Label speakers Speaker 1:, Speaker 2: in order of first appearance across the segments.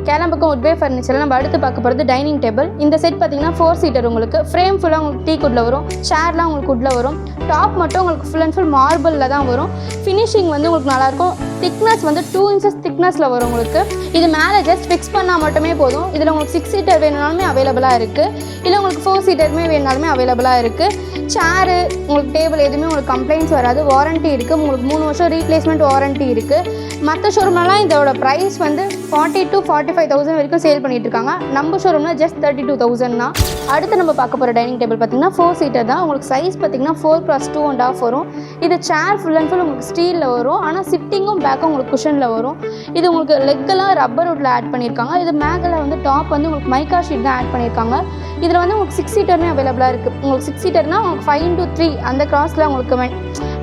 Speaker 1: கேளம்பக்கம் உட்வே ஃபர்னிச்சரில் நம்ம அடுத்து பார்க்க போகிறது டைனிங் டேபிள். இந்த செட் பார்த்தீங்கன்னா 4 சீட்டர். உங்களுக்கு ஃப்ரேம் ஃபுல்லாக உங்களுக்கு டீ குட்டில் வரும், சேர்லாம் உங்களுக்கு குட்டில் வரும். டாப் மட்டும் உங்களுக்கு ஃபுல் அண்ட் ஃபுல் மார்பிளில் தான் வரும். ஃபினிஷிங் வந்து உங்களுக்கு நல்லாயிருக்கும். திக்னஸ் வந்து 2 inches திக்னஸில் வரும் உங்களுக்கு. இது மேலே ஜஸ்ட் ஃபிக்ஸ் பண்ணால் மட்டுமே போதும். இதில் உங்களுக்கு 6 சீட்டர் வேணுனாலுமே அவைலபிளாக இருக்குது, இல்லை உங்களுக்கு 4 சீட்டருமே வேணுனாலுமே அவைலபிளாக இருக்குது. சேரு உங்களுக்கு டேபிள் எதுவுமே உங்களுக்கு கம்ப்ளைண்ட்ஸ் வராது. வாரண்ட்டி இருக்குது, உங்களுக்கு 3 வருஷம் ரீப்ளேஸ்மெண்ட் வாரண்ட்டி இருக்குது. மற்ற ஷோரூம்லாம் இதோட ப்ரைஸ் வந்து 40,000 to 45,000 வரைக்கும் சேல் பண்ணிட்டு இருக்காங்க. நம்ம ஷோரூமில் ஜஸ்ட் 32,000 தான். அடுத்து நம்ம பார்க்க போகிற டைனிங் டேபிள் பார்த்தீங்கன்னா 4 சீட்டர் தான். உங்களுக்கு சைஸ் பார்த்தீங்கன்னா 4x2.5 வரும். இது சேர் ஃபுல் அண்ட் ஃபுல் உங்களுக்கு ஸ்டீலில் வரும், ஆனால் சிட்டிங்கும் பேக்கும் உங்களுக்கு குஷனில் வரும். இது உங்களுக்கு லெக்கெல்லாம் ரப்பர் வுட்டில் ஆட் பண்ணியிருக்காங்க. இது மேலே வந்து டாப் வந்து உங்களுக்கு மைக்கா ஷீட் தான் ஆட் பண்ணியிருக்காங்க. இதில் வந்து உங்களுக்கு 6 சீட்டருமே அவைலபிளாக இருக்குது. உங்களுக்கு 6 சீட்டர்னா உங்களுக்கு 5x3 அந்த கிராஸில் உங்களுக்கு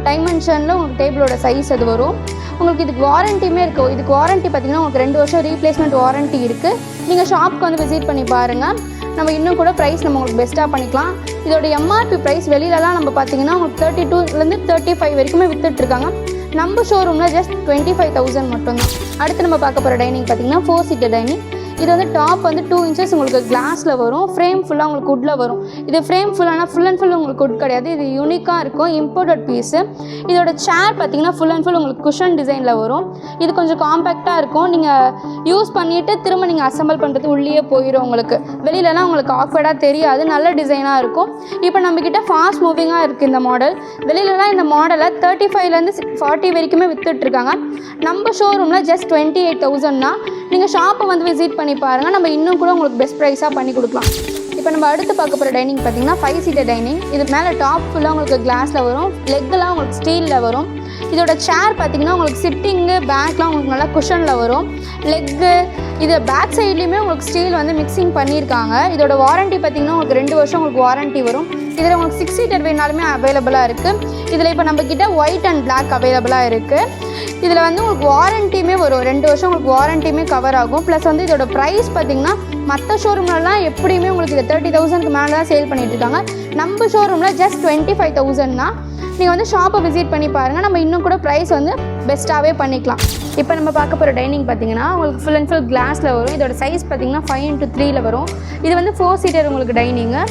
Speaker 1: டைமென்ஷனில் உங்களுக்கு டேபிளோட சைஸ் அது வரும். உங்களுக்கு இதுக்கு வாரண்ட்டியுமே இருக்குது. இதுக்கு வாரண்ட்டி பார்த்தீங்கன்னா உங்களுக்கு 2 வருஷம் ரீப்ளேஸ்மெண்ட் வாரண்ட்டி இருக்குது. நீங்கள் ஷாப்புக்கு வந்து விசிட் பண்ணி பாருங்கள். நம்ம இன்னும் கூட ப்ரைஸ் நம்ம உங்களுக்கு பெஸ்ட்டாக பண்ணிக்கலாம். இதோட எம்ஆர்பி ப்ரைஸ் வெளியிலலாம் நம்ம பார்த்தீங்கன்னா உங்களுக்கு 32 35 வரைக்குமே விற்றுட்ருக்காங்க. நம்ம ஷோரூமில் ஜஸ்ட் 25,000 மட்டும்தான். அடுத்து நம்ம பார்க்க போகிற டைனிங் பார்த்தீங்கன்னா 4 சீட்டர் டைனிங். இது வந்து டாப் வந்து 2 inches உங்களுக்கு கிளாஸில் வரும். ஃப்ரேம் ஃபுல்லாக உங்களுக்கு உட்டில் வரும். இது ஃப்ரேம் ஃபுல்லானா ஃபுல் அண்ட் ஃபுல் உங்களுக்கு உட் கிடையாது, இது யூனிக்காக இருக்கும், இம்போர்ட்டட் பீஸு. இதோட சேர் பார்த்தீங்கன்னா ஃபுல் அண்ட் ஃபுல் உங்களுக்கு குஷன் டிசைனில் வரும். இது கொஞ்சம் காம்பேக்டாக இருக்கும். நீங்கள் யூஸ் பண்ணிவிட்டு திரும்ப நீங்கள் அசம்பிள் பண்ணுறது உள்ளே போயிடும். உங்களுக்கு வெளியிலலாம் உங்களுக்கு ஆக்வர்டாக தெரியாது, நல்ல டிசைனாக இருக்கும். இப்போ நம்மக்கிட்ட ஃபாஸ்ட் மூவிங்காக இருக்குது இந்த மாடல். வெளியிலலாம் இந்த மாடலை 35 to 40 வரைக்குமே விற்றுட்ருக்காங்க. நம்ம ஷோரூமில் ஜஸ்ட் 28,000 தான். நீங்கள் ஷாப்பை வந்து விசிட் பண்ணி பாருங்கள். நம்ம இன்னும் கூட உங்களுக்கு பெஸ்ட் ப்ரைஸாக பண்ணி கொடுக்கலாம். இப்போ நம்ம அடுத்து பார்க்க போகிற டைனிங் பார்த்தீங்கன்னா 5 சீட்டர் டைனிங். இது மேலே டாப் ஃபுல்லாக உங்களுக்கு கிளாஸில் வரும், லெக்கெல்லாம் உங்களுக்கு ஸ்டீலில் வரும். இதோட சேர் பார்த்தீங்கன்னா உங்களுக்கு சிட்டிங்கு பேக்லாம் உங்களுக்கு நல்லா குஷனில் வரும். லெக்கு இது பேக் சைட்லேயுமே உங்களுக்கு ஸ்டீல் வந்து மிக்சிங் பண்ணியிருக்காங்க. இதோட வாரண்ட்டி பார்த்தீங்கன்னா உங்களுக்கு 2 வருஷம் உங்களுக்கு வாரண்ட்டி வரும். இதில் உங்களுக்கு 6 சீட்டர் வேணாலுமே அவைலபிளாக இருக்குது. இதில் இப்போ நம்மக்கிட்ட ஒயிட் அண்ட் பிளாக் அவைலபிளாக இருக்குது. இதில் வந்து உங்களுக்கு வாரண்ட்டியுமே வரும், 2 வருஷம் உங்களுக்கு வாரண்ட்டியுமே கவர் ஆகும். ப்ளஸ் வந்து இதோட ப்ரைஸ் பார்த்திங்கன்னா மற்ற ஷோரூம்லலாம் எப்படியுமே உங்களுக்கு இது 30,000க்கு மேலே தான் சேல் பண்ணிகிட்ருக்காங்க. நம்ம ஷோரூமில் ஜஸ்ட் 25,000 தான். நீங்கள் வந்து ஷாப்பை விசிட் பண்ணி பாருங்கள். நம்ம இன்னும் கூட ப்ரைஸ் வந்து பெஸ்ட்டாகவே பண்ணிக்கலாம். இப்போ நம்ம பார்க்க போகிற டைனிங் பார்த்தீங்கன்னா உங்களுக்கு ஃபுல் அண்ட் ஃபுல் கிளாஸில் வரும். இதோட சைஸ் பார்த்தீங்கன்னா 5x3 வரும். இது வந்து 4 சீட்டர் உங்களுக்கு டைனிங்கு.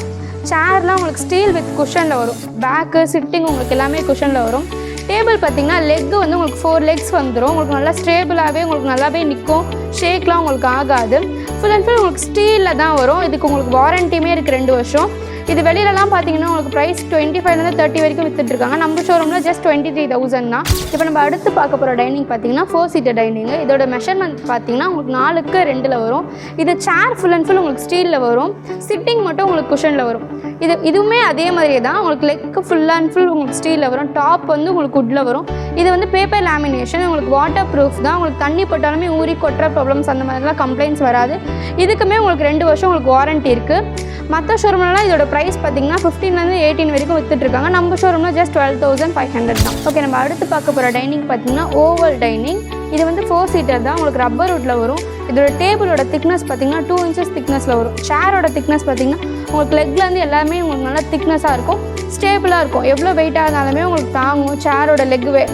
Speaker 1: சேர்லாம் உங்களுக்கு ஸ்டீல் வித் குஷனில் வரும். பேக்கு சிட்டிங் உங்களுக்கு எல்லாமே குஷனில் வரும். டேபிள் பார்த்தீங்கன்னா லெக்கு வந்து உங்களுக்கு 4 லெக்ஸ் வந்துடும். உங்களுக்கு நல்லா ஸ்டேபிளாகவே உங்களுக்கு நல்லாவே நிற்கும், ஷேக்லாம் உங்களுக்கு ஆகாது. ஃபுல் அண்ட் ஃபுல் உங்களுக்கு ஸ்டீலில் தான் வரும். இதுக்கு உங்களுக்கு வாரண்ட்டியுமே இருக்குது 2 வருஷம். இது வெளியிலலாம் பார்த்தீங்கன்னா உங்களுக்கு ப்ரைஸ் 25 to 30 வரைக்கும் விற்றுட்ருக்காங்க. நம்ம ஷோரூமில் ஜஸ்ட் 23,000 தான். இப்போ நம்ம அடுத்து பார்க்க போகிற டைனிங் பார்த்தீங்கன்னா 4 சீட்டர் டைனிங்கு. இதோட மெஷர்மெண்ட் பார்த்தீங்கன்னா உங்களுக்கு 4x2 வரும். இது சேர் ஃபுல் அண்ட் ஃபுல் உங்களுக்கு ஸ்டீலில் வரும். சிட்டிங் மட்டும் உங்களுக்கு குஷனில் வரும். இதுவுமே அதே மாதிரியே தான். உங்களுக்கு லெக்கு ஃபுல் அண்ட் ஃபுல் உங்களுக்கு ஸ்டீலில் வரும். டாப் வந்து உங்களுக்கு உட்டில் வரும். இது வந்து பேப்பர் லேமினேஷன், உங்களுக்கு வாட்டர் ப்ரூஃப் தான். உங்களுக்கு தண்ணி போட்டாலுமே ஊறி கொட்டுற ப்ராப்ளம்ஸ் அந்த மாதிரிலாம் கம்ப்ளைண்ட்ஸ் வராது. இதுக்குமே உங்களுக்கு 2 வருஷம் உங்களுக்கு வாரண்ட்டி இருக்குது. மற்ற ஷோரூம்லாம் இதோட ப்ரைஸ் பார்த்தீங்கன்னா 15 to 18 வரைக்கும் விற்றுட்ருக்காங்க. நம்ம ஷோரூமில் ஜஸ்ட் 12,500 தான். ஓகே, நம்ம அடுத்து பார்க்க போகிற டைனிங் பார்த்தீங்கன்னா ஓவல் டைனிங். இது வந்து 4 சீட்டர் தான். உங்களுக்கு ரப்பர் வுட்டில் வரும். இதோட டேபிளோட திக்னஸ் பார்த்தீங்கன்னா 2 inches திக்னஸில் வரும். சேரோட திக்னஸ் பார்த்தீங்கன்னா உங்களுக்கு லெக்லேருந்து எல்லாமே உங்களுக்கு நல்லா திக்னஸாக இருக்கும், ஸ்டேபிளாக இருக்கும். எவ்வளோ வெயிட்டாக இருந்தாலுமே உங்களுக்கு தாங்கும். சேரோட லெக்கு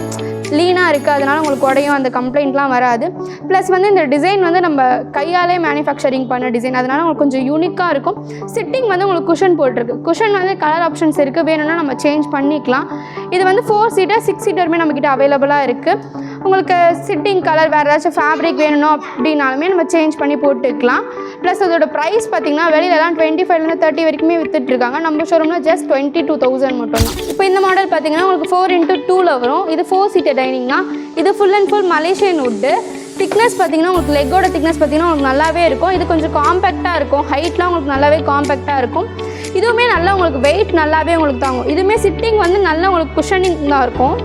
Speaker 1: லீனாக இருக்குது, அதனால் உங்களுக்கு உடையும், அந்த கம்ப்ளைண்ட்லாம் வராது. ப்ளஸ் வந்து இந்த டிசைன் வந்து நம்ம கையாலே மேனுஃபேக்சரிங் பண்ண டிசைன், அதனால் உங்களுக்கு கொஞ்சம் யூனிக்காக இருக்கும். சிட்டிங் வந்து உங்களுக்கு குஷன் போட்டிருக்கு. குஷன் வந்து கலர் ஆப்ஷன்ஸ் இருக்குது, வேணும்னா நம்ம சேஞ்ச் பண்ணிக்கலாம். இது வந்து 4 சீட்டர் 6 சீட்டருமே நம்மக்கிட்ட அவைலபிளாக இருக்குது. உங்களுக்கு சிட்டிங் கலர் வேறு ஏதாச்சும் ஃபேப்ரிக் வேணும்னா அப்படின்னாலுமே நம்ம சேஞ்ச் பண்ணி போட்டுக்கலாம். ப்ளஸ் அதோட ப்ரைஸ் பார்த்திங்கன்னா வெளியிலலாம் 25 to 30 வரைக்குமே விற்றுட்ருக்காங்க. நம்ம ஷோரூமில் ஜஸ்ட் 22,000 மட்டும்தான். இப்போ இந்த மாடல் பார்த்திங்கன்னா உங்களுக்கு 4x2 வரும். இது 4 சீட்டர் டைனிங் தான். இது full and full Malaysian wood. Thickness பார்த்திங்கன்னா உங்களுக்கு லெக்கோட திக்னஸ் பார்த்திங்கன்னா உங்களுக்கு நல்லாவே இருக்கும். இது கொஞ்சம் காம்பேக்டாக இருக்கும். ஹைட்லாம் உங்களுக்கு நல்லாவே காம்பேக்டாக இருக்கும். இதுவுமே நல்லா உங்களுக்கு வெயிட் நல்லாவே உங்களுக்கு தாங்கும். இதுவுமே சிட்டிங் வந்து நல்லா உங்களுக்கு குஷனிங் தான் இருக்கும்.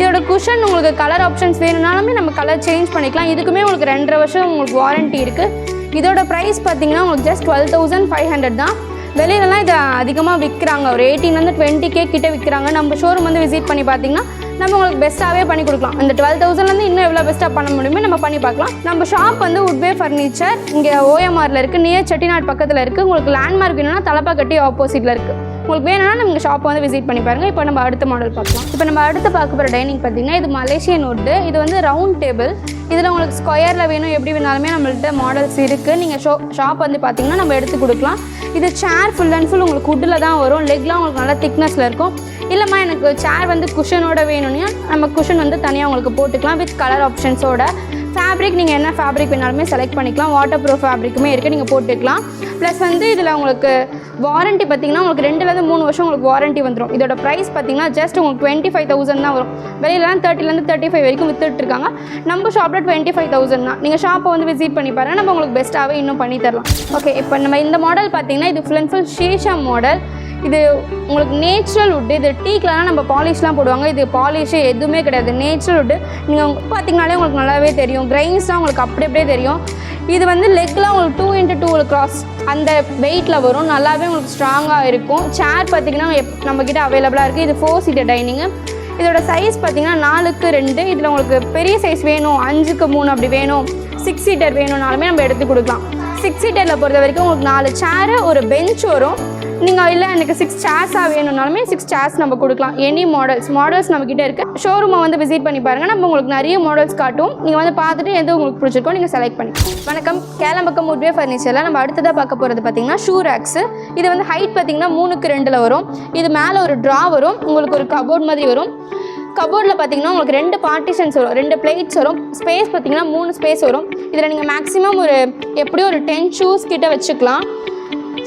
Speaker 1: இதோட குஷன் உங்களுக்கு கலர் ஆப்ஷன்ஸ் வேணும்னாலுமே நம்ம கலர் சேஞ்ச் பண்ணிக்கலாம். இதுக்குமே உங்களுக்கு 2.5 வருஷம் உங்களுக்கு வாரண்ட்டி இருக்குது. இதோட ப்ரைஸ் பார்த்தீங்கன்னா உங்களுக்கு ஜஸ்ட் 12,500 தான். வெளியிலலாம் இதை அதிகமாக விற்கிறாங்க, ஒரு 18 to 20K கிட்ட விற்கிறாங்க. நம்ம ஷோரூம் வந்து விசிட் பண்ணி பார்த்தீங்கன்னா நம்ம உங்களுக்கு பெஸ்ட்டாகவே பண்ணி கொடுக்கலாம். இந்த 12,000லேருந்து இன்னும் எவ்வளோ பெஸ்ட்டாக பண்ண முடியுமோ நம்ம பண்ணி பார்க்கலாம். நம்ம ஷாப் வந்து உட்வே ஃபர்னிச்சர் இங்கே OMRல இருக்குது, நியர் செட்டிநாடு பக்கத்தில் இருக்குது. உங்களுக்கு லேண்ட்மார்க் வேணும்னா தலப்பாக்கட்டி ஆப்போசிட்டில் இருக்குது. உங்களுக்கு வேணும்னா நீங்கள் ஷாப்பை வந்து விசிட் பண்ணி பாருங்கள். இப்போ நம்ம அடுத்த மாடல் பார்க்கலாம். இப்போ நம்ம அடுத்து பார்க்க போகிற டைனிங் பார்த்தீங்கன்னா இது மலேசியன் வுட்டு. இது வந்து ரவுண்ட் டேபிள். இதில் உங்களுக்கு ஸ்கொயரில் வேணும் எப்படி வேணாலுமே நம்மள்கிட்ட மாடல்ஸ் இருக்குது. நீங்கள் ஷாப் வந்து பார்த்தீங்கன்னா நம்ம எடுத்து கொடுக்கலாம். இது சேர் ஃபுல் அண்ட் ஃபுல் உங்களுக்கு வுட்டில் தான் வரும். லெக்லாம் உங்களுக்கு நல்லா திக்னஸில் இருக்கும். இல்லைம்மா எனக்கு சேர் வந்து குஷனோட வேணும்னா நம்ம குஷன் வந்து தனியாக உங்களுக்கு போட்டுக்கலாம் வித் கலர் ஆப்ஷன்ஸோட. ஃபேப்ரிக் நீங்கள் என்ன ஃபேப்ரிக் வேணாலுமே செலக்ட் பண்ணிக்கலாம். வாட்டர் ப்ரூஃப் ஃபேப்ரிக்குமே இருக்குது, நீங்கள் போட்டுக்கலாம். ப்ளஸ் வந்து இதில் உங்களுக்கு வாரண்ட்டி பார்த்திங்கன்னா உங்களுக்கு 2 to 3 வருஷம் உங்களுக்கு வாரண்ட்டி வந்துடும். இதோட ப்ரைஸ் பார்த்திங்கன்னா ஜஸ்ட் உங்களுக்கு 25,000 தான் வரும். வெளியிலலாம் 30 to 35 வரைக்கும் விற்றுட்ருக்காங்க. நம்ம ஷாப்பில் 25,000 தான். நீங்கள் ஷாப்பை வந்து விசிட் பண்ணி பாருங்கள், நம்ம உங்களுக்கு பெஸ்ட்டாகவே இன்னும் பண்ணி தரலாம். ஓகே, இப்போ நம்ம இந்த மாடல் பார்த்திங்கன்னா இது full and full Sheesha model. இது உங்களுக்கு நேச்சுரல் வுட்டு. இது டீக்கெலாம் நம்ம பாலிஷ்லாம் போடுவாங்க. இது பாலிஷு எதுவுமே கிடையாது, நேச்சுரல் வுட்டு. நீங்கள் பார்த்திங்கனாலே உங்களுக்கு நல்லாவே தெரியும். கிரைன்ஸ்லாம் உங்களுக்கு அப்படியே தெரியும். இது வந்து லெக்லாம் உங்களுக்கு 2x2 கிராஸ் அந்த வெயிட்டில் வரும். நல்லாவே உங்களுக்கு ஸ்ட்ராங்காக இருக்கும். சேர் பார்த்திங்கன்னா நம்மக்கிட்ட அவைலபிளாக இருக்குது. இது 4 seater டைனிங்கு. இதோட சைஸ் பார்த்திங்கன்னா 4x2. இதில் உங்களுக்கு பெரிய சைஸ் வேணும், 5x3 அப்படி வேணும், 6 seater வேணும்னாலுமே நம்ம எடுத்து கொடுக்கலாம். 6 seaterல பொறுத்த வரைக்கும் உங்களுக்கு 4 சேரு ஒரு பெஞ்ச் வரும். நீங்கள் இல்லை எனக்கு 6 சேர்ஸாக வேணும்னாலுமே 6 சேர்ஸ் நம்ம கொடுக்கலாம். எனி மாடல்ஸ் நம்மக்கிட்ட இருக்குது. ஷோரூமை வந்து விசிட் பண்ணி பாருங்கள், நம்ம உங்களுக்கு நிறைய மாடல்ஸ் காட்டும். நீங்கள் வந்து பார்த்துட்டு எது உங்களுக்கு பிடிச்சிருக்கோ நீங்கள் செலக்ட் பண்ணி. வணக்கம், கேளம்பக்கம் வுட்வே ஃபர்னிச்சரில் நம்ம அடுத்ததாக பார்க்க போகிறது பார்த்திங்கன்னா ஷூ ரேக்ஸு. இது வந்து ஹைட் பார்த்திங்கன்னா 3x2 வரும். இது மேலே ஒரு ட்ரா வரும், உங்களுக்கு ஒரு கபோர்ட் மாதிரி வரும். கபோர்டில் பார்த்திங்கன்னா உங்களுக்கு 2 பார்ட்டிஷன்ஸ் வரும், 2 பிளேட்ஸ் வரும். ஸ்பேஸ் பார்த்திங்கன்னா 3 ஸ்பேஸ் வரும். இதில் நீங்கள் மேக்ஸிமம் எப்படியும் ஒரு 10 ஷூஸ் கிட்ட வச்சுக்கலாம்.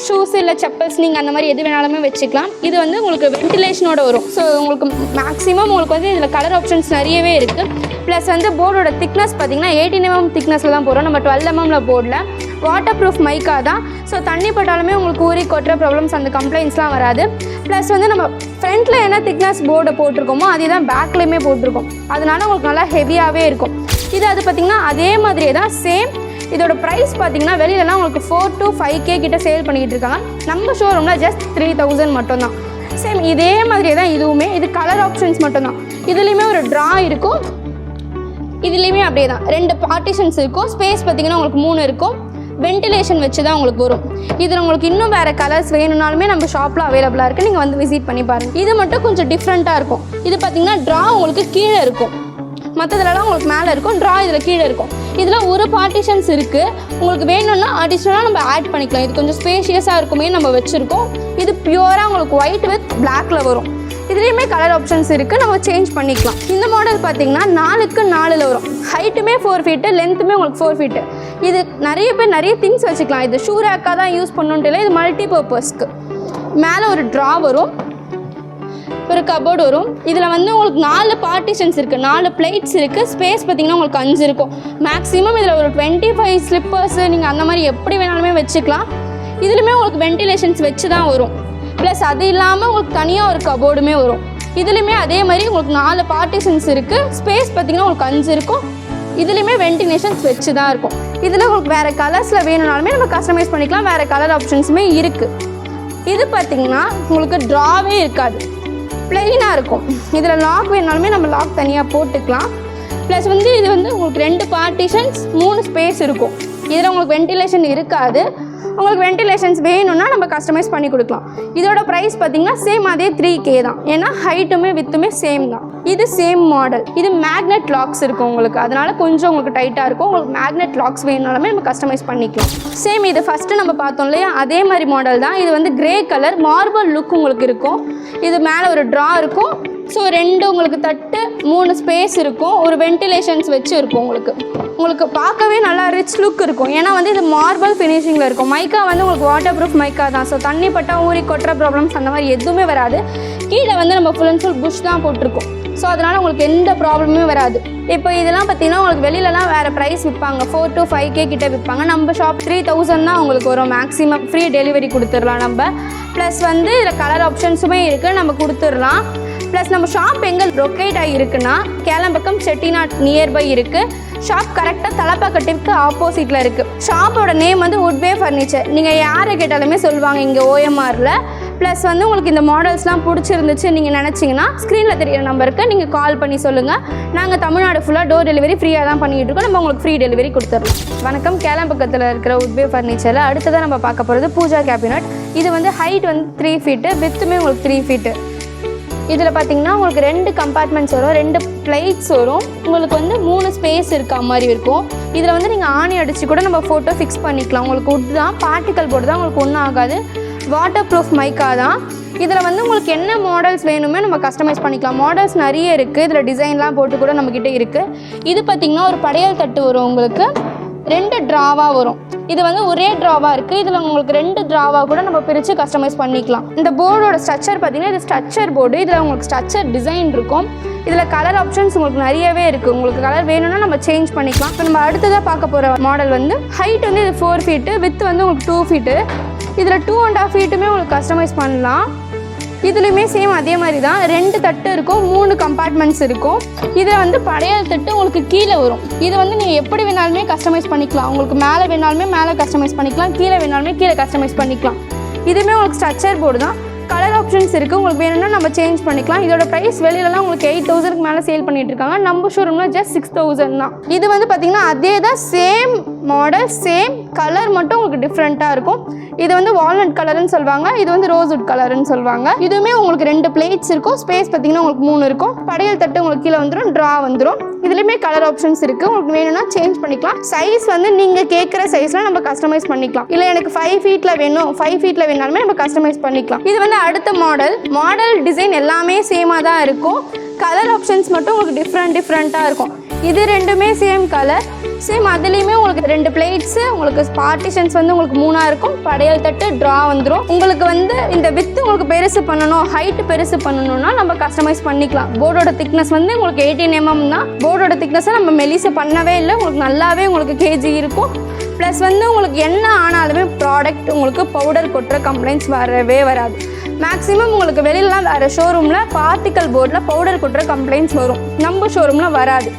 Speaker 1: ஷூஸ் இல்லை செப்பல்ஸ் நீங்கள் அந்த மாதிரி எது வேணாலுமே வச்சுக்கலாம். இது வந்து உங்களுக்கு வென்டிலேஷனோட வரும். ஸோ உங்களுக்கு மேக்ஸிமம் உங்களுக்கு வந்து இதில் கலர் ஆப்ஷன்ஸ் நிறையவே இருக்குது. ப்ளஸ் வந்து போர்டோட திக்னஸ் பார்த்திங்கன்னா 18 mm திக்னஸில் தான் போகிறோம். நம்ம 12 mm போர்டில் வாட்டர் ப்ரூஃப் மைக்கா தான். ஸோ தண்ணி பட்டாலுமே உங்களுக்கு ஊறி கொட்டுற ப்ராப்ளம்ஸ் அந்த கம்ப்ளைண்ட்ஸ்லாம் வராது. ப்ளஸ் வந்து நம்ம ஃப்ரண்ட்டில் என்ன திக்னஸ் போர்டை போட்டிருக்கோமோ அதே தான் பேக்லேயுமே போட்டிருக்கோம். அதனால உங்களுக்கு நல்லா ஹெவியாகவே இருக்கும். இது அது பார்த்திங்கன்னா அதே மாதிரியே தான் சேம். இதோட ப்ரைஸ் பார்த்திங்கன்னா வெளியிலலாம் உங்களுக்கு 4 to 5K கிட்ட சேல் பண்ணிக்கிட்டு இருக்காங்க. நம்ம ஷோரூமில் ஜஸ்ட் 3,000 மட்டும்தான். சேம் இதே மாதிரியே தான் இதுவுமே. இது கலர் ஆப்ஷன்ஸ் மட்டும்தான். இதுலேயுமே ஒரு ட்ரா இருக்கும். இதுலேயுமே அப்படியே தான் 2 பார்ட்டிஷன்ஸ் இருக்கும். ஸ்பேஸ் பார்த்திங்கன்னா உங்களுக்கு 3 இருக்கும். வென்டிலேஷன் வச்சு தான் உங்களுக்கு வரும். இதில் உங்களுக்கு இன்னும் வேறு கலர்ஸ் வேணும்னாலுமே நம்ம ஷாப்பில் அவைலபிளாக இருக்குது. நீங்கள் வந்து விசிட் பண்ணி பாருங்கள். இது மட்டும் கொஞ்சம் டிஃப்ரெண்ட்டாக இருக்கும். இது பார்த்திங்கன்னா ட்ரா உங்களுக்கு கீழே இருக்கும், மற்றதுலலாம் உங்களுக்கு மேலே இருக்கும். ட்ரா இதில் கீழே இருக்கும். இதில் ஒரு பார்ட்டிஷன்ஸ் இருக்குது. உங்களுக்கு வேணும்னா அடிஷ்னலாக நம்ம ஆட் பண்ணிக்கலாம். இது கொஞ்சம் ஸ்பேஷியஸாக இருக்குமே நம்ம வச்சுருக்கோம். இது பியூராக உங்களுக்கு ஒயிட் வித் பிளாக்ல வரும். இதுலேயுமே கலர் ஆப்ஷன்ஸ் இருக்குது, நம்ம சேஞ்ச் பண்ணிக்கலாம். இந்த மாடல் பார்த்திங்கன்னா 4x4 வரும். ஹைட்டுமே 4 feet, லென்த்துமே உங்களுக்கு 4 feet. இது நிறைய பேர் நிறைய திங்ஸ் வச்சுக்கலாம். இது ஷூ ரேக்காக தான் யூஸ் பண்ணுன்ட்டு இல்லை, இது மல்டி பர்பஸ்க்கு. மேலே ஒரு ட்ரா வரும், ஒரு கபோர்டு வரும். இதில் வந்து உங்களுக்கு 4 பார்ட்டிஷன்ஸ் இருக்குது, 4 பிளேட்ஸ் இருக்குது. ஸ்பேஸ் பார்த்திங்கன்னா உங்களுக்கு 5 இருக்கும். மேக்ஸிமம் இதில் ஒரு 25 ஸ்லிப்பர்ஸு நீங்கள் அந்த மாதிரி எப்படி வேணாலுமே வச்சுக்கலாம். இதுலையுமே உங்களுக்கு வென்டிலேஷன்ஸ் வச்சு தான் வரும். ப்ளஸ் அது இல்லாமல் உங்களுக்கு தனியாக ஒரு கபோர்டுமே வரும். இதுலேயுமே அதே மாதிரி உங்களுக்கு 4 பார்ட்டிஷன்ஸ் இருக்குது. ஸ்பேஸ் பார்த்திங்கன்னா உங்களுக்கு 5 இருக்கும். இதுலேயுமே வென்டிலேஷன்ஸ் வச்சு தான் இருக்கும். இதில் உங்களுக்கு வேறு கலர்ஸில் வேணும்னாலுமே நம்ம கஸ்டமைஸ் பண்ணிக்கலாம். வேறு கலர் ஆப்ஷன்ஸுமே இருக்குது. இது பார்த்திங்கன்னா உங்களுக்கு ட்ராவே இருக்காது, ப்ளைனாக இருக்கும். இதில் லாக் வேணாலுமே நம்ம லாக் தனியாக போட்டுக்கலாம். ப்ளஸ் வந்து இது வந்து உங்களுக்கு 2 பார்ட்டிஷன்ஸ் 3 ஸ்பேஸ் இருக்கும். இதில் உங்களுக்கு வென்டிலேஷன் இருக்காது. உங்களுக்கு வென்டிலேஷன்ஸ் வேணும்னா நம்ம கஸ்டமைஸ் பண்ணி கொடுக்கலாம். இதோட ப்ரைஸ் பார்த்திங்கன்னா சேம் அதே 3K தான். ஏன்னா ஹைட்டுமே வித்துமே சேம் தான். இது சேம் மாடல். இது மேக்னெட் லாக்ஸ் இருக்கும் உங்களுக்கு, அதனால் கொஞ்சம் உங்களுக்கு டைட்டாக இருக்கும். உங்களுக்கு மேக்னெட் லாக்ஸ் வேணுனாலுமே நம்ம கஸ்டமைஸ் பண்ணிக்கலாம். சேம் இது ஃபஸ்ட்டு நம்ம பார்த்தோம் இல்லையா, அதே மாதிரி மாடல் தான். இது வந்து கிரே கலர் மார்பிள் லுக் உங்களுக்கு இருக்கும். இது மேலே ஒரு ட்ரா இருக்கும். ஸோ 2 உங்களுக்கு தட்டு, 3 ஸ்பேஸ் இருக்கும். ஒரு வென்டிலேஷன்ஸ் வச்சு இருக்கும். உங்களுக்கு பார்க்கவே நல்லா ரிச் லுக் இருக்கும். ஏன்னா வந்து இது மார்பிள் ஃபினிஷிங்கில் இருக்கும். மைக்கா வந்து உங்களுக்கு வாட்டர் ப்ரூஃப் மைக்கா தான். ஸோ தண்ணி பட்டா ஊறி கொட்டுற ப்ராப்ளம்ஸ் அந்த மாதிரி எதுவுமே வராது. கீழே வந்து நம்ம ஃபுல் அண்ட் ஃபுல் புஷ் தான் போட்டிருக்கோம். ஸோ அதனால் உங்களுக்கு எந்த ப்ராப்ளமே வராது. இப்போ இதெல்லாம் பார்த்திங்கன்னா உங்களுக்கு வெளியிலலாம் வேறு ப்ரைஸ் விற்பாங்க, 4 to 5K கிட்டே விற்பாங்க. நம்ம ஷாப் 3,000 தான் உங்களுக்கு வரும். மேக்ஸிமம் ஃப்ரீ டெலிவரி கொடுத்துடலாம் நம்ம. ப்ளஸ் வந்து இதில் கலர் ஆப்ஷன்ஸுமே இருக்குது, நம்ம கொடுத்துடலாம். ப்ளஸ் நம்ம ஷாப் எங்கே லொக்கேட் ஆகிருக்குன்னா கேளம்பக்கம் செட்டிநாட் நியர்பை இருக்குது. ஷாப் கரெக்டாக தலப்பாக்கட்டிற்கு ஆப்போசிட்டில் இருக்குது. ஷாப்போட நேம் வந்து வுட்வே ஃபர்னிச்சர். நீங்கள் யாரை கேட்டாலுமே சொல்லுவாங்க இங்கே OMRல. ப்ளஸ் வந்து உங்களுக்கு இந்த மாடல்ஸ்லாம் பிடிச்சிருந்துச்சு நீங்கள் நினச்சிங்கன்னா ஸ்க்ரீனில் தெரியிற நம்பருக்கு நீங்கள் கால் பண்ணி சொல்லுங்கள். நாங்கள் தமிழ்நாடு ஃபுல்லாக டோர் டெலிவரி ஃப்ரீயாக தான் பண்ணிகிட்டு இருக்கோம். நம்ம உங்களுக்கு ஃப்ரீ டெலிவரி கொடுத்துடலாம். வணக்கம். கேளம்பக்கத்தில் இருக்கிற உட்வே ஃபர்னிச்சரில் அடுத்ததான் நம்ம பார்க்க போகிறது பூஜா கேபினட். இது வந்து ஹைட் வந்து 3 ஃபீட்டு, வித்துமே உங்களுக்கு 3 ஃபீட்டு. இதில் பார்த்தீங்கன்னா உங்களுக்கு 2 கம்பார்ட்மெண்ட்ஸ் வரும், 2 பிளேட்ஸ் வரும். உங்களுக்கு வந்து 3 ஸ்பேஸ் இருக்க மாதிரி இருக்கும். இதில் வந்து நீங்கள் ஆணி அடித்து கூட நம்ம ஃபோட்டோ ஃபிக்ஸ் பண்ணிக்கலாம். உங்களுக்கு உட் தான், பார்ட்டிக்கல் போர்டு தான், உங்களுக்கு ஒன்றும் ஆகாது. வாட்டர் ப்ரூஃப் மைக்கா தான். இதில் வந்து உங்களுக்கு என்ன மாடல்ஸ் வேணுமே நம்ம கஸ்டமைஸ் பண்ணிக்கலாம். மாடல்ஸ் நிறைய இருக்குது. இதில் டிசைன்லாம் போட்டு கூட நம்மக்கிட்ட இருக்குது. இது பார்த்திங்கன்னா ஒரு படையல் தட்டு வரும், உங்களுக்கு 2 ட்ராவாக வரும். இது வந்து ஒரே ட்ராவாக இருக்குது. இதில் உங்களுக்கு 2 ட்ராவாக கூட நம்ம பிரித்து கஸ்டமைஸ் பண்ணிக்கலாம். இந்த போர்டோட ஸ்ட்ரக்சர் பார்த்திங்கன்னா இது ஸ்ட்ரக்சர் போர்டு. இதில் உங்களுக்கு ஸ்ட்ரக்சர் டிசைன் இருக்கும். இதில் கலர் ஆப்ஷன்ஸ் உங்களுக்கு நிறையவே இருக்குது. உங்களுக்கு கலர் வேணும்னா நம்ம சேஞ்ச் பண்ணிக்கலாம். இப்போ நம்ம அடுத்ததாக பார்க்க போகிற மாடல் வந்து ஹைட் வந்து இது 4 ஃபீட்டு, வித் வந்து உங்களுக்கு 2 ஃபீட்டு. இதில் 2.5 ஃபீட்டுமே உங்களுக்கு கஸ்டமைஸ் பண்ணலாம். இதுலேயுமே சேம் அதே மாதிரி தான், 2 தட்டு இருக்கும், 3 கம்பார்ட்மெண்ட்ஸ் இருக்கும். இதில் வந்து படையல் தட்டு உங்களுக்கு கீழே வரும். இது வந்து நீங்கள் எப்படி வேணாலுமே கஸ்டமைஸ் பண்ணிக்கலாம். உங்களுக்கு மேலே வேணாலுமே மேலே கஸ்டமைஸ் பண்ணிக்கலாம், கீழே வேணாலுமே கீழே கஸ்டமைஸ் பண்ணிக்கலாம். இதுவுமே உங்களுக்கு ஸ்ட்ரக்சர் போர்டு தான். கலர் ஆப்ஷன்ஸ் இருக்குது. உங்களுக்கு வேணும்னா நம்ம சேஞ்ச் பண்ணிக்கலாம். இதோட ப்ரைஸ் வெளியிலலாம் உங்களுக்கு 8,000க்கு மேலே சேல் பண்ணிட்டு இருக்காங்க. நம்ம ஷோரூமில் ஜஸ்ட் 6,000 தான். இது வந்து பார்த்திங்கன்னா அதே தான், சேம் மாடல், சேம் கலர் மட்டும் உங்களுக்கு டிஃப்ரெண்ட்டாக இருக்கும். இது வந்து வால்நட் கலர்னு சொல்லுவாங்க, இது வந்து ரோஸ்வுட் கலர்னு சொல்லுவாங்க. இதுவுமே உங்களுக்கு 2 பிளேட்ஸ் இருக்கும். ஸ்பேஸ் பார்த்திங்கன்னா உங்களுக்கு 3 இருக்கும். படையல் தட்டு உங்களுக்கு கீழே வந்துடும், ட்ரா வந்துடும். இதுலேயுமே கலர் ஆப்ஷன்ஸ் இருக்குது. உங்களுக்கு வேணும்னா சேஞ்ச் பண்ணிக்கலாம். சைஸ் வந்து நீங்கள் கேட்குற சைஸில் நம்ம கஸ்டமைஸ் பண்ணிக்கலாம். இல்லை எனக்கு 5 ஃபீட்டில் வேணும், 5 ஃபீட்டில் வேணாலுமே நம்ம கஸ்டமைஸ் பண்ணிக்கலாம். இது வந்து அடுத்த மாடல் டிசைன் எல்லாமே சேமாக தான் இருக்கும். கலர் ஆப்ஷன்ஸ் மட்டும் உங்களுக்கு டிஃப்ரெண்ட்டாக இருக்கும். இது 2மே சேம் கலர், சேம். அதுலேயுமே உங்களுக்கு 2 பிளேட்ஸு, உங்களுக்கு பார்ட்டிஷன்ஸ் வந்து உங்களுக்கு 3 இருக்கும். படையல் தட்டு ட்ரா வந்துடும். உங்களுக்கு வந்து இந்த வித்து உங்களுக்கு பெருசு பண்ணணும், ஹைட்டு பெருசு பண்ணணும்னா நம்ம கஸ்டமைஸ் பண்ணிக்கலாம். போர்டோட திக்னஸ் வந்து உங்களுக்கு 18 mm தான். போர்டோட திக்னஸை நம்ம மெலிசை பண்ணவே இல்லை. உங்களுக்கு நல்லாவே உங்களுக்கு கேஜி இருக்கும். ப்ளஸ் வந்து உங்களுக்கு என்ன ஆனாலுமே ப்ராடக்ட் உங்களுக்கு பவுடர் கொட்டுற கம்ப்ளைண்ட்ஸ் வரவே வராது. மேக்ஸிமம் உங்களுக்கு வெளியிலலாம் வேறு ஷோரூமில் பார்ட்டிக்கல் போர்டில் பவுடர் கொட்டுற கம்ப்ளைண்ட்ஸ் வரும், நம்ம ஷோரூமில் வராது.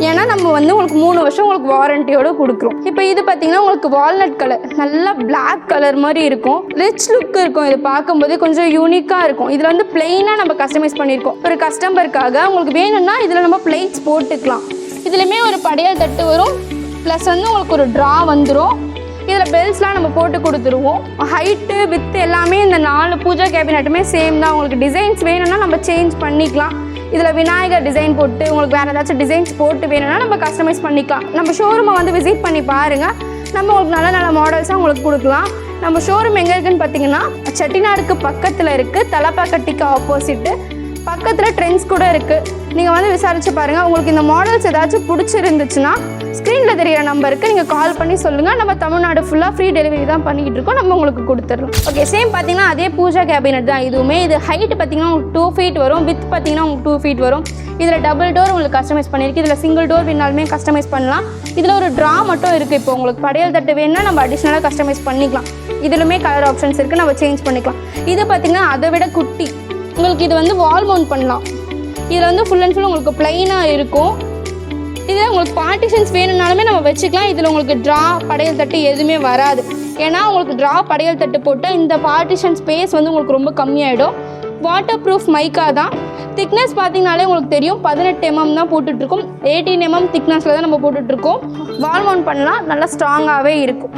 Speaker 1: ஏன்னா நம்ம வந்து உங்களுக்கு 3 வருஷம் உங்களுக்கு வாரண்டியோடு கொடுக்குறோம். இப்போ இது பார்த்தீங்கன்னா உங்களுக்கு வால்நட் கலர், நல்லா பிளாக் கலர் மாதிரி இருக்கும், ரிச் லுக் இருக்கும். இது பார்க்கும்போது கொஞ்சம் யூனிக்காக இருக்கும். இதில் வந்து பிளெயினாக நம்ம கஸ்டமைஸ் பண்ணியிருக்கோம். ஒரு கஸ்டமருக்காக உங்களுக்கு வேணும்னா இதில் நம்ம பிளேட்ஸ் போட்டுக்கலாம். இதுலேயுமே ஒரு படையல் தட்டு வரும், ப்ளஸ் வந்து உங்களுக்கு ஒரு ட்ரா வந்துடும். இதில் பெல்ஸ்லாம் நம்ம போட்டு கொடுத்துருவோம். ஹைட்டு வித்து எல்லாமே இந்த 4 பூஜா கேபினட்டுமே சேம் தான். உங்களுக்கு டிசைன்ஸ் வேணும்னா நம்ம சேஞ்ச் பண்ணிக்கலாம். இதில் விநாயகர் டிசைன் போட்டு உங்களுக்கு வேறு ஏதாச்சும் டிசைன்ஸ் போட்டு வேணும்னா நம்ம கஸ்டமைஸ் பண்ணிக்கலாம். நம்ம ஷோரூமை வந்து விசிட் பண்ணி பாருங்கள். நம்ம உங்களுக்கு நல்ல மாடல்ஸாக உங்களுக்கு கொடுக்கலாம். நம்ம ஷோரூம் எங்கே இருக்குதுன்னு பார்த்தீங்கன்னா செட்டிநாடுக்கு பக்கத்தில் இருக்குது, தலப்பாக்கட்டிக்கு ஆப்போசிட்டு. பக்கத்தில் ட்ரெண்ட்ஸ் கூட இருக்குது. நீங்கள் வந்து விசாரித்து பாருங்கள். உங்களுக்கு இந்த மாடல்ஸ் ஏதாச்சும் பிடிச்சிருந்துச்சுன்னா ஸ்க்ரீனில் தெரிகிற நம்பருக்கு நீங்கள் கால் பண்ணி சொல்லுங்கள். நம்ம தமிழ்நாடு ஃபுல்லாக ஃப்ரீ டெலிவரி தான் பண்ணிக்கிட்டு இருக்கோம். நம்ம உங்களுக்கு கொடுத்துட்றோம். ஓகே, சேம் பார்த்தீங்கன்னா அதே பூஜா கேபினட் தான் இதுவுமே. இது ஹைட்டு பார்த்தீங்கன்னா உங்களுக்கு 2 ஃபீட் வரும், வித் பார்த்தீங்கன்னா உங்களுக்கு 2 ஃபீட் வரும். இதில் டபுள் டோர் உங்களுக்கு கஸ்டமைஸ் பண்ணியிருக்கு. இதில் சிங்கிள் டோர் வேணாலுமே கஸ்டமைஸ் பண்ணலாம். இதில் ஒரு ட்ரா மட்டும் இருக்குது. இப்போ உங்களுக்கு படையல் தட்டு வேணும்னா நம்ம அடிஷ்னலாக கஸ்டமைஸ் பண்ணிக்கலாம். இதிலுமே கலர் ஆப்ஷன்ஸ் இருக்குது, நம்ம சேஞ்ச் பண்ணிக்கலாம். இது பார்த்தீங்கன்னா அதை விட குட்டி. உங்களுக்கு இது வந்து வால் மவுண்ட் பண்ணலாம். இதில் வந்து ஃபுல் அண்ட் ஃபுல் உங்களுக்கு ப்ளைனாக இருக்கும். இதில் உங்களுக்கு பார்ட்டிஷன்ஸ் வேணும்னாலுமே நம்ம வச்சுக்கலாம். இதில் உங்களுக்கு ட்ரா படையல் தட்டு எதுவுமே வராது. ஏன்னா உங்களுக்கு ட்ரா படையல் தட்டு போட்டால் இந்த பார்ட்டிஷன் ஸ்பேஸ் வந்து உங்களுக்கு ரொம்ப கம்மியாயிடும். வாட்டர் ப்ரூஃப் மைக்கா தான். திக்னஸ் பார்த்தீங்கனாலே உங்களுக்கு தெரியும், 18 mm தான் போட்டுட்ருக்கோம். 18 mm திக்னஸில் தான் நம்ம போட்டுட்ருக்கோம். வால் மவுண்ட் பண்ணலாம், நல்லா ஸ்ட்ராங்காகவே இருக்கும்.